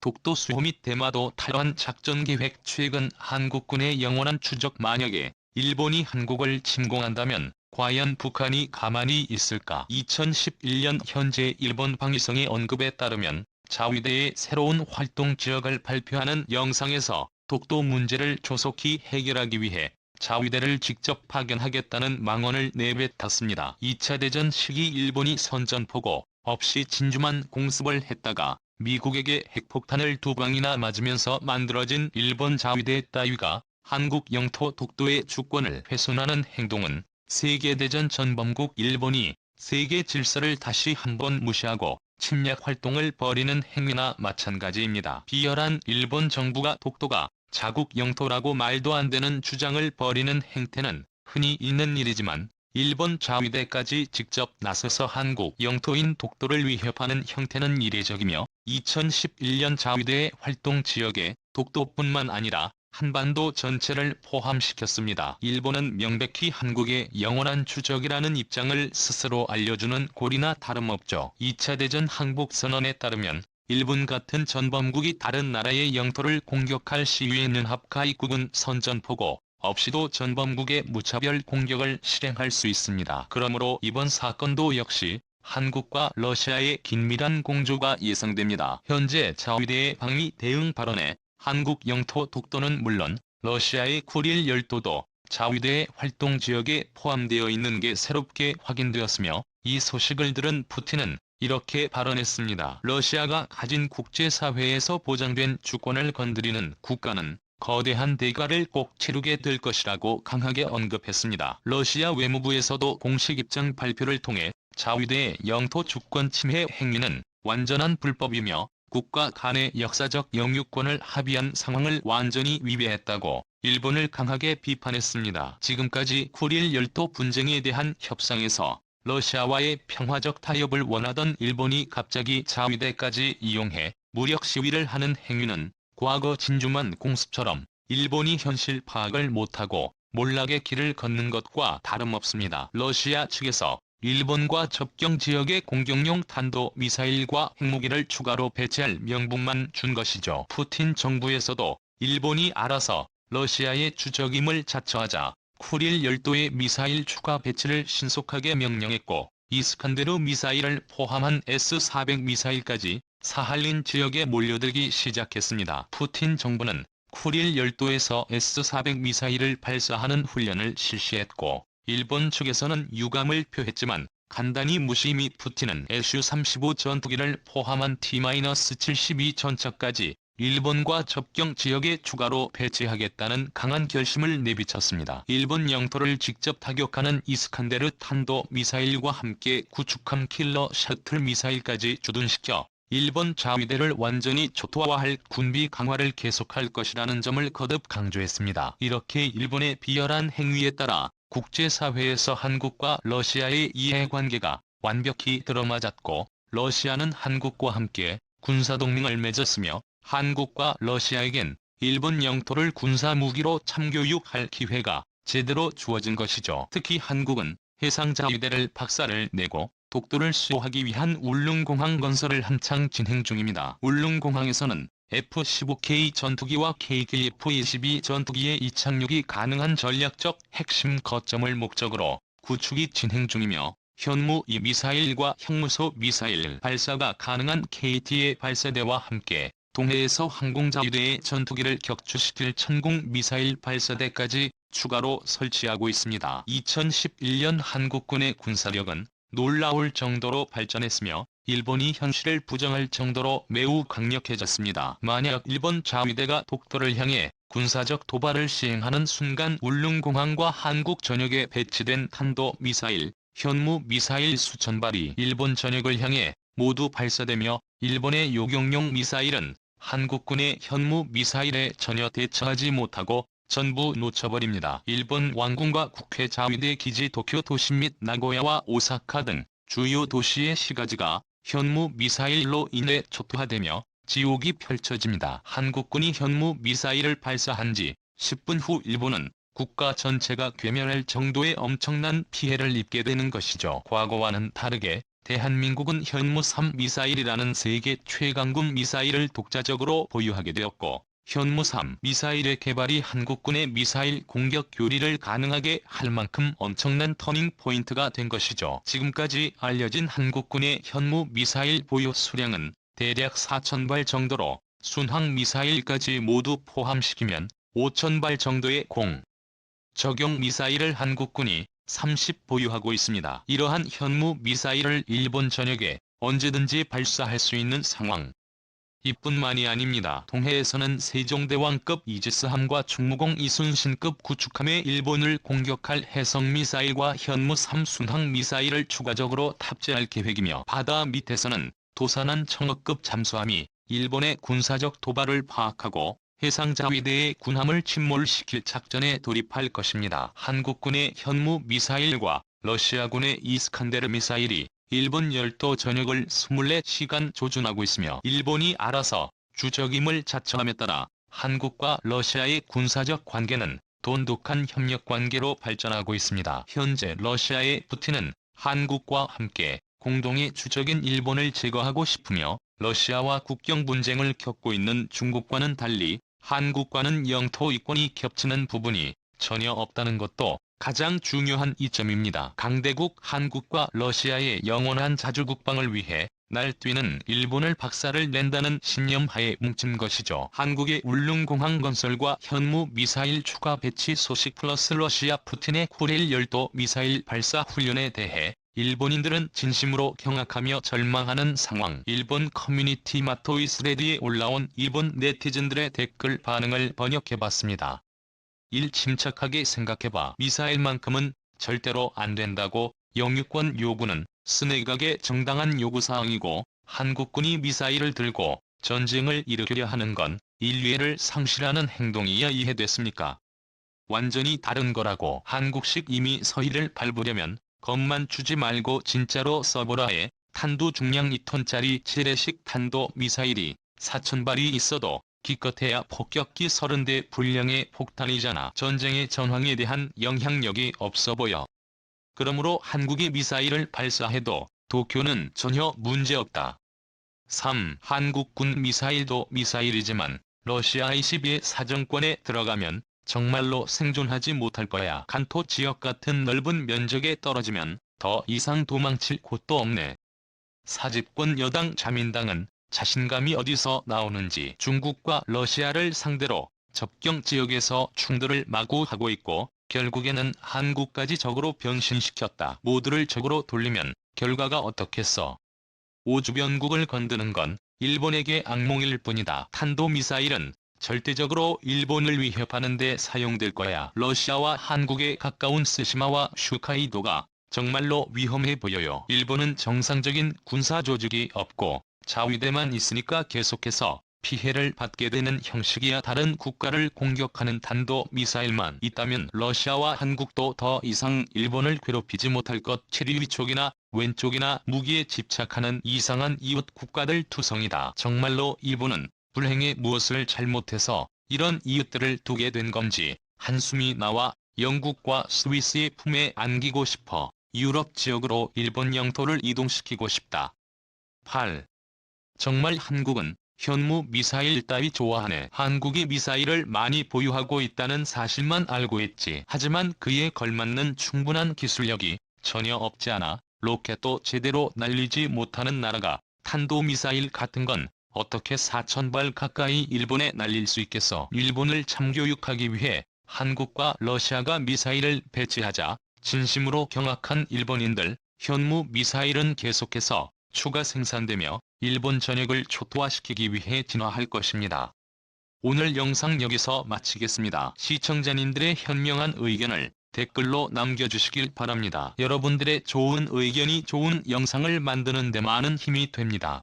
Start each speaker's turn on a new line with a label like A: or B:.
A: 독도 수호 및 대마도 탈환 작전계획. 최근 한국군의 영원한 추적. 만약에 일본이 한국을 침공한다면 과연 북한이 가만히 있을까? 2011년 현재 일본 방위성의 언급에 따르면 자위대의 새로운 활동 지역을 발표하는 영상에서 독도 문제를 조속히 해결하기 위해 자위대를 직접 파견하겠다는 망언을 내뱉었습니다. 2차 대전 시기 일본이 선전포고 없이 진주만 공습을 했다가 미국에게 핵폭탄을 2방이나 맞으면서 만들어진 일본 자위대 따위가 한국 영토 독도의 주권을 훼손하는 행동은 세계대전 전범국 일본이 세계 질서를 다시 한번 무시하고 침략 활동을 벌이는 행위나 마찬가지입니다. 비열한 일본 정부가 독도가 자국 영토라고 말도 안 되는 주장을 벌이는 행태는 흔히 있는 일이지만 일본 자위대까지 직접 나서서 한국 영토인 독도를 위협하는 형태는 이례적이며 2011년 자위대의 활동 지역에 독도뿐만 아니라 한반도 전체를 포함시켰습니다. 일본은 명백히 한국의 영원한 추적이라는 입장을 스스로 알려주는 꼴이나 다름없죠. 2차 대전 항복선언에 따르면 일본 같은 전범국이 다른 나라의 영토를 공격할 시위에 연합가입국은 선전포고 없이도 전범국의 무차별 공격을 실행할 수 있습니다. 그러므로 이번 사건도 역시 한국과 러시아의 긴밀한 공조가 예상됩니다. 현재 자위대의 방위 대응 발언에 한국 영토 독도는 물론 러시아의 쿠릴 열도도 자위대의 활동 지역에 포함되어 있는 게 새롭게 확인되었으며 이 소식을 들은 푸틴은 이렇게 발언했습니다. 러시아가 가진 국제사회에서 보장된 주권을 건드리는 국가는 거대한 대가를 꼭 치르게 될 것이라고 강하게 언급했습니다. 러시아 외무부에서도 공식 입장 발표를 통해 자위대의 영토 주권 침해 행위는 완전한 불법이며 국가 간의 역사적 영유권을 합의한 상황을 완전히 위배했다고 일본을 강하게 비판했습니다. 지금까지 쿠릴 열도 분쟁에 대한 협상에서 러시아와의 평화적 타협을 원하던 일본이 갑자기 자위대까지 이용해 무력 시위를 하는 행위는 과거 진주만 공습처럼 일본이 현실 파악을 못하고 몰락의 길을 걷는 것과 다름없습니다. 러시아 측에서 일본과 접경 지역에 공격용 탄도미사일과 핵무기를 추가로 배치할 명분만 준 것이죠. 푸틴 정부에서도 일본이 알아서 러시아의 추적임을 자처하자 쿠릴 열도의 미사일 추가 배치를 신속하게 명령했고 이스칸데르 미사일을 포함한 S-400 미사일까지 사할린 지역에 몰려들기 시작했습니다. 푸틴 정부는 쿠릴 열도에서 S-400 미사일을 발사하는 훈련을 실시했고 일본 측에서는 유감을 표했지만 간단히 무시 및 푸틴은 SU-35 전투기를 포함한 T-72 전차까지 일본과 접경 지역에 추가로 배치하겠다는 강한 결심을 내비쳤습니다. 일본 영토를 직접 타격하는 이스칸데르 탄도 미사일과 함께 구축함 킬러 셔틀 미사일까지 주둔시켜 일본 자위대를 완전히 초토화할 군비 강화를 계속할 것이라는 점을 거듭 강조했습니다. 이렇게 일본의 비열한 행위에 따라 국제사회에서 한국과 러시아의 이해관계가 완벽히 들어맞았고 러시아는 한국과 함께 군사동맹을 맺었으며 한국과 러시아에겐 일본 영토를 군사무기로 참교육할 기회가 제대로 주어진 것이죠. 특히 한국은 해상자위대를 박살을 내고 독도를 수호하기 위한 울릉공항 건설을 한창 진행 중입니다. 울릉공항에서는 F-15K 전투기와 KF-22 전투기의 이착륙이 가능한 전략적 핵심 거점을 목적으로 구축이 진행 중이며 현무 2 미사일과 형무소 미사일 발사가 가능한 KT의 발사대와 함께 동해에서 항공자위대의 전투기를 격추시킬 천공 미사일 발사대까지 추가로 설치하고 있습니다. 2011년 한국군의 군사력은 놀라울 정도로 발전했으며 일본이 현실을 부정할 정도로 매우 강력해졌습니다. 만약 일본 자위대가 독도를 향해 군사적 도발을 시행하는 순간 울릉공항과 한국 전역에 배치된 탄도미사일, 현무 미사일 수천 발이 일본 전역을 향해 모두 발사되며 일본의 요격용 미사일은 한국군의 현무 미사일에 전혀 대처하지 못하고 전부 놓쳐버립니다. 일본 왕궁과 국회 자위대 기지 도쿄 도시 및 나고야와 오사카 등 주요 도시의 시가지가 현무 미사일로 인해 초토화되며 지옥이 펼쳐집니다. 한국군이 현무 미사일을 발사한 지 10분 후 일본은 국가 전체가 괴멸할 정도의 엄청난 피해를 입게 되는 것이죠. 과거와는 다르게 대한민국은 현무3 미사일이라는 세계 최강군 미사일을 독자적으로 보유하게 되었고, 현무3 미사일의 개발이 한국군의 미사일 공격 교리를 가능하게 할 만큼 엄청난 터닝 포인트가 된 것이죠. 지금까지 알려진 한국군의 현무 미사일 보유 수량은 대략 4,000발 정도로 순항 미사일까지 모두 포함시키면 5,000발 정도의 적용 미사일을 한국군이 30 보유하고 있습니다. 이러한 현무 미사일을 일본 전역에 언제든지 발사할 수 있는 상황. 이뿐만이 아닙니다. 동해에서는 세종대왕급 이지스함과 충무공 이순신급 구축함에 일본을 공격할 해성미사일과 현무3 순항미사일을 추가적으로 탑재할 계획이며, 바다 밑에서는 도산한 청어급 잠수함이 일본의 군사적 도발을 파악하고 해상자위대의 군함을 침몰시킬 작전에 돌입할 것입니다. 한국군의 현무 미사일과 러시아군의 이스칸데르 미사일이 일본 열도 전역을 24시간 조준하고 있으며, 일본이 알아서 주적임을 자처함에 따라 한국과 러시아의 군사적 관계는 돈독한 협력 관계로 발전하고 있습니다. 현재 러시아의 푸틴은 한국과 함께 공동의 주적인 일본을 제거하고 싶으며, 러시아와 국경 분쟁을 겪고 있는 중국과는 달리 한국과는 영토 이권이 겹치는 부분이 전혀 없다는 것도 가장 중요한 이점입니다. 강대국 한국과 러시아의 영원한 자주국방을 위해 날뛰는 일본을 박살을 낸다는 신념하에 뭉친 것이죠. 한국의 울릉공항 건설과 현무 미사일 추가 배치 소식 플러스 러시아 푸틴의 쿠릴 열도 미사일 발사 훈련에 대해 일본인들은 진심으로 경악하며 절망하는 상황. 일본 커뮤니티 마토이스레디에 올라온 일본 네티즌들의 댓글 반응을 번역해봤습니다. 1. 침착하게 생각해봐. 미사일만큼은 절대로 안 된다고. 영유권 요구는 스네각의 정당한 요구사항이고, 한국군이 미사일을 들고 전쟁을 일으키려 하는 건 인류애를 상실하는 행동이야. 이해됐습니까? 완전히 다른 거라고. 한국식 이미 서희를 밟으려면 겁만 주지 말고 진짜로 써보라에 탄두 중량 2톤짜리 재래식 탄도 미사일이 4,000발이 있어도 기껏해야 폭격기 30대 분량의 폭탄이잖아. 전쟁의 전황에 대한 영향력이 없어 보여. 그러므로 한국이 미사일을 발사해도 도쿄는 전혀 문제없다. 3. 한국군 미사일도 미사일이지만 러시아 ICBM의 사정권에 들어가면 정말로 생존하지 못할 거야. 간토 지역 같은 넓은 면적에 떨어지면 더 이상 도망칠 곳도 없네. 사집권 여당 자민당은 자신감이 어디서 나오는지 중국과 러시아를 상대로 접경 지역에서 충돌을 마구 하고 있고, 결국에는 한국까지 적으로 변신시켰다. 모두를 적으로 돌리면 결과가 어떻겠어. 오주변국을 건드는 건 일본에게 악몽일 뿐이다. 탄도미사일은 절대적으로 일본을 위협하는 데 사용될 거야. 러시아와 한국에 가까운 스시마와 슈카이도가 정말로 위험해 보여요. 일본은 정상적인 군사조직이 없고 자위대만 있으니까 계속해서 피해를 받게 되는 형식이야. 다른 국가를 공격하는 탄도미사일만 있다면 러시아와 한국도 더 이상 일본을 괴롭히지 못할 것. 체리 위쪽이나 왼쪽이나 무기에 집착하는 이상한 이웃 국가들 투성이다. 정말로 일본은 불행에 무엇을 잘못해서 이런 이웃들을 두게 된 건지 한숨이 나와 영국과 스위스의 품에 안기고 싶어 유럽 지역으로 일본 영토를 이동시키고 싶다. 8. 정말 한국은 현무 미사일 따위 좋아하네. 한국이 미사일을 많이 보유하고 있다는 사실만 알고 있지. 하지만 그에 걸맞는 충분한 기술력이 전혀 없지 않아 로켓도 제대로 날리지 못하는 나라가 탄도미사일 같은 건 어떻게 4,000발 가까이 일본에 날릴 수 있겠어. 일본을 참교육하기 위해 한국과 러시아가 미사일을 배치하자 진심으로 경악한 일본인들, 현무 미사일은 계속해서 추가 생산되며 일본 전역을 초토화시키기 위해 진화할 것입니다. 오늘 영상 여기서 마치겠습니다. 시청자님들의 현명한 의견을 댓글로 남겨주시길 바랍니다. 여러분들의 좋은 의견이 좋은 영상을 만드는 데 많은 힘이 됩니다.